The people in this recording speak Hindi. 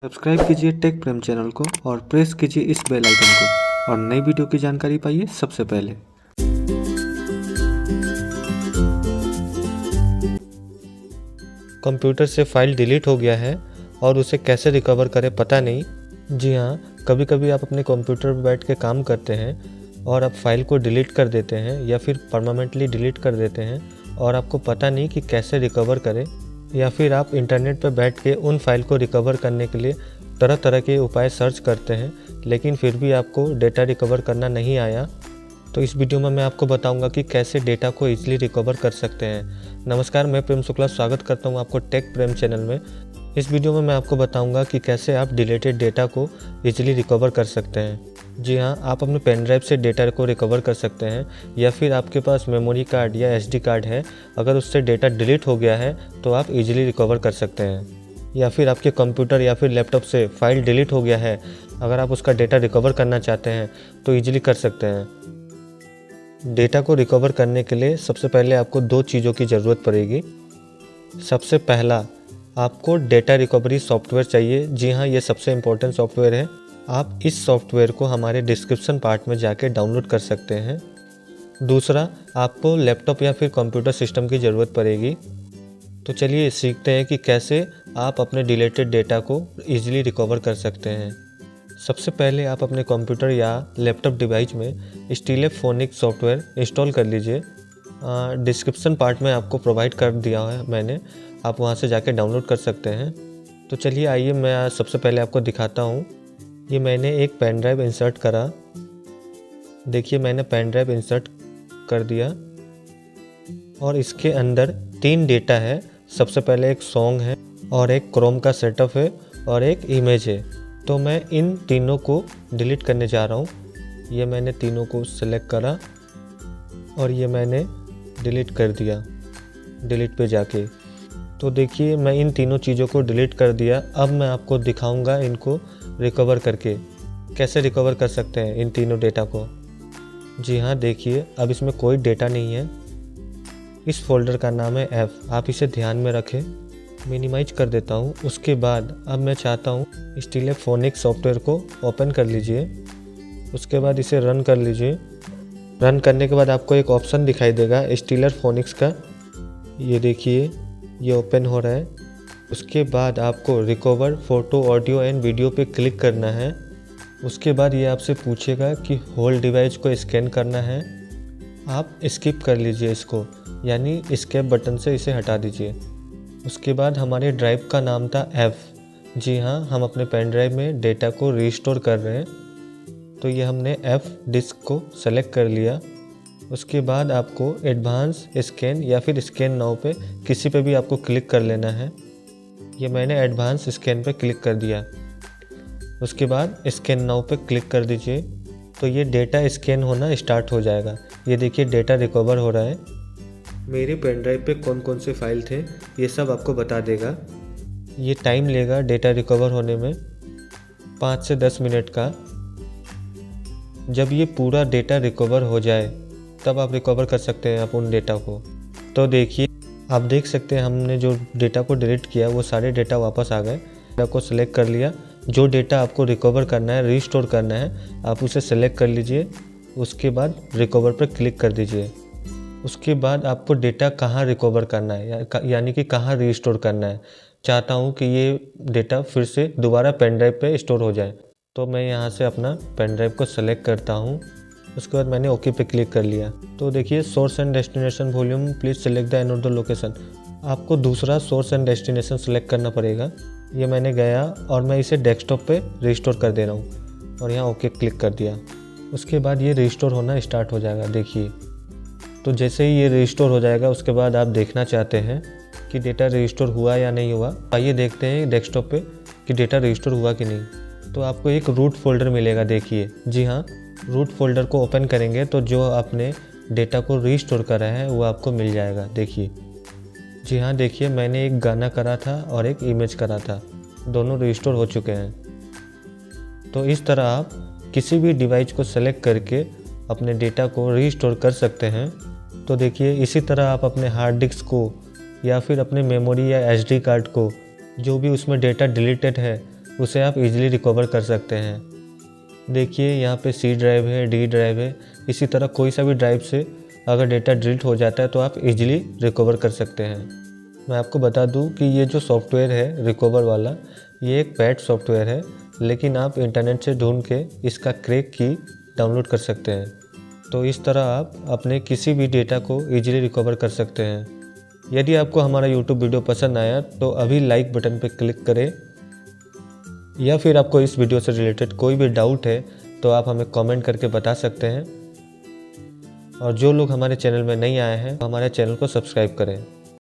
सब्सक्राइब कीजिए टेक प्रेम चैनल को और प्रेस कीजिए इस बेल आइकन को और नई वीडियो की जानकारी पाइए सबसे पहले। कंप्यूटर से फाइल डिलीट हो गया है और उसे कैसे रिकवर करें पता नहीं। जी हाँ, कभी कभी आप अपने कंप्यूटर पर बैठ के काम करते हैं और आप फाइल को डिलीट कर देते हैं या फिर परमानेंटली डिलीट कर देते हैं और आपको पता नहीं कि कैसे रिकवर करें, या फिर आप इंटरनेट पर बैठ के उन फाइल को रिकवर करने के लिए तरह तरह के उपाय सर्च करते हैं, लेकिन फिर भी आपको डेटा रिकवर करना नहीं आया। तो इस वीडियो में मैं आपको बताऊंगा कि कैसे डेटा को इजीली रिकवर कर सकते हैं। नमस्कार, मैं प्रेम शुक्ला स्वागत करता हूं आपको टेक प्रेम चैनल में। इस वीडियो में मैं आपको बताऊंगा कि कैसे आप डिलीटेड डेटा को इजीली रिकवर कर सकते हैं। जी हाँ, आप अपने पेन ड्राइव से डेटा को रिकवर कर सकते हैं, या फिर आपके पास मेमोरी कार्ड या एसडी कार्ड है, अगर उससे डेटा डिलीट हो गया है तो आप इजीली रिकवर कर सकते हैं। या फिर आपके कंप्यूटर या फिर लैपटॉप से फाइल डिलीट हो गया है, अगर आप उसका डेटा रिकवर करना चाहते हैं तो ईजिली कर सकते हैं। डेटा को रिकवर करने के लिए सबसे पहले आपको दो चीज़ों की ज़रूरत पड़ेगी। सबसे पहला, आपको डेटा रिकवरी सॉफ्टवेयर चाहिए। जी हाँ, ये सबसे इम्पोर्टेंट सॉफ्टवेयर है। आप इस सॉफ्टवेयर को हमारे डिस्क्रिप्शन पार्ट में जाके डाउनलोड कर सकते हैं। दूसरा, आपको लैपटॉप या फिर कंप्यूटर सिस्टम की ज़रूरत पड़ेगी। तो चलिए सीखते हैं कि कैसे आप अपने डिलीटेड डेटा को ईजिली रिकवर कर सकते हैं। सबसे पहले आप अपने कंप्यूटर या लैपटॉप डिवाइस में स्टीलेफोनिक्स सॉफ्टवेयर इंस्टॉल कर लीजिए। डिस्क्रिप्शन पार्ट में आपको प्रोवाइड कर दिया है मैंने, आप वहां से जाके डाउनलोड कर सकते हैं। तो चलिए आइए, मैं सबसे पहले आपको दिखाता हूं। ये मैंने एक पेन ड्राइव इंसर्ट करा। देखिए, मैंने पेन ड्राइव इंसर्ट कर दिया और इसके अंदर 3 डेटा है। सबसे पहले एक सॉन्ग है और एक क्रोम का सेटअप है और एक इमेज है। तो मैं इन तीनों को डिलीट करने जा रहा हूँ। ये मैंने तीनों को सेलेक्ट करा और ये मैंने डिलीट कर दिया डिलीट पे जाके। तो देखिए, मैं इन तीनों चीज़ों को डिलीट कर दिया। अब मैं आपको दिखाऊंगा इनको रिकवर करके कैसे रिकवर कर सकते हैं इन तीनों डेटा को। जी हाँ, देखिए अब इसमें कोई डेटा नहीं है। इस फोल्डर का नाम है एफ, आप इसे ध्यान में रखें। मिनिमाइज कर देता हूँ। उसके बाद अब मैं चाहता हूँ स्टीलेफोनिक्स सॉफ्टवेयर को ओपन कर लीजिए। उसके बाद इसे रन कर लीजिए। रन करने के बाद आपको एक ऑप्शन दिखाई देगा स्टीलेफोनिक्स का। ये देखिए, ये ओपन हो रहा है। उसके बाद आपको recover photo audio and video पे क्लिक करना है। उसके बाद ये आपसे पूछेगा कि होल डिवाइस को स्कैन करना है। आप स्किप कर लीजिए इसको, यानी स्केप बटन से इसे हटा दीजिए। उसके बाद हमारे ड्राइव का नाम था एफ। जी हाँ, हम अपने पेन ड्राइव में डेटा को रिस्टोर कर रहे हैं। तो ये हमने एफ डिस्क को सेलेक्ट कर लिया। उसके बाद आपको एडवांस स्कैन या फिर स्कैन नाउ पे किसी पे भी आपको क्लिक कर लेना है। ये मैंने एडवांस स्कैन पे क्लिक कर दिया। उसके बाद स्कैन नाउ पे क्लिक कर दीजिए। तो ये डेटा स्कैन होना स्टार्ट हो जाएगा। ये देखिए, डेटा रिकवर हो रहा है। मेरे पेन ड्राइव पे कौन कौन से फाइल थे ये सब आपको बता देगा। ये टाइम लेगा डेटा रिकवर होने में 5 से 10 मिनट का। जब ये पूरा डेटा रिकवर हो जाए तब आप रिकवर कर सकते हैं आप उन डेटा को। तो देखिए, आप देख सकते हैं हमने जो डेटा को डिलीट किया वो सारे डेटा वापस आ गए। डेटा को सिलेक्ट कर लिया। जो डेटा आपको रिकवर करना है, रिस्टोर करना है, आप उसे सेलेक्ट कर लीजिए। उसके बाद रिकवर पर क्लिक कर दीजिए। उसके बाद आपको डेटा कहाँ रिकवर करना है, यानी कि कहाँ रिस्टोर करना है। चाहता हूँ कि ये डेटा फिर से दोबारा पेन ड्राइव पे स्टोर हो जाए। तो मैं यहाँ से अपना पेन ड्राइव को सेलेक्ट करता हूँ। उसके बाद मैंने ओके पे क्लिक कर लिया। तो देखिए, source and destination volume please select the another location. आपको दूसरा सोर्स एंड डेस्टिनेशन सेलेक्ट करना पड़ेगा। ये मैंने गया और मैं इसे डेस्कटॉप पे रिस्टोर कर दे रहा हूँ और यहाँ ओके क्लिक कर दिया। उसके बाद ये रिस्टोर होना स्टार्ट हो जाएगा। देखिए, तो जैसे ही ये रिस्टोर हो जाएगा उसके बाद आप देखना चाहते हैं कि डेटा रिस्टोर हुआ या नहीं हुआ। आइए देखते हैं डेस्कटॉप पे कि डेटा रिस्टोर हुआ कि नहीं। तो आपको एक रूट फोल्डर मिलेगा। देखिए, जी हाँ, रूट फोल्डर को ओपन करेंगे तो जो आपने डेटा को रिस्टोर करा है वो आपको मिल जाएगा। देखिए, जी हाँ, देखिए मैंने एक गाना करा था और एक इमेज करा था, दोनों रिस्टोर हो चुके हैं। तो इस तरह आप किसी भी डिवाइस को सेलेक्ट करके अपने डेटा को रिस्टोर कर सकते हैं। तो देखिए, इसी तरह आप अपने हार्ड डिस्क को या फिर अपने मेमोरी या एसडी कार्ड को, जो भी उसमें डेटा डिलीटेड है, उसे आप इजीली रिकवर कर सकते हैं। देखिए यहाँ पे सी ड्राइव है, डी ड्राइव है, इसी तरह कोई सा भी ड्राइव से अगर डेटा डिलीट हो जाता है तो आप इजीली रिकवर कर सकते हैं। मैं आपको बता दूं कि ये जो सॉफ्टवेयर है रिकवर वाला, ये एक पेड सॉफ्टवेयर है, लेकिन आप इंटरनेट से ढूंढ के इसका क्रैक की डाउनलोड कर सकते हैं। तो इस तरह आप अपने किसी भी डेटा को इजीली रिकवर कर सकते हैं। यदि आपको हमारा यूट्यूब वीडियो पसंद आया तो अभी लाइक बटन पर क्लिक करें, या फिर आपको इस वीडियो से रिलेटेड कोई भी डाउट है तो आप हमें कमेंट करके बता सकते हैं। और जो लोग हमारे चैनल में नहीं आए हैं हमारे चैनल को सब्सक्राइब करें।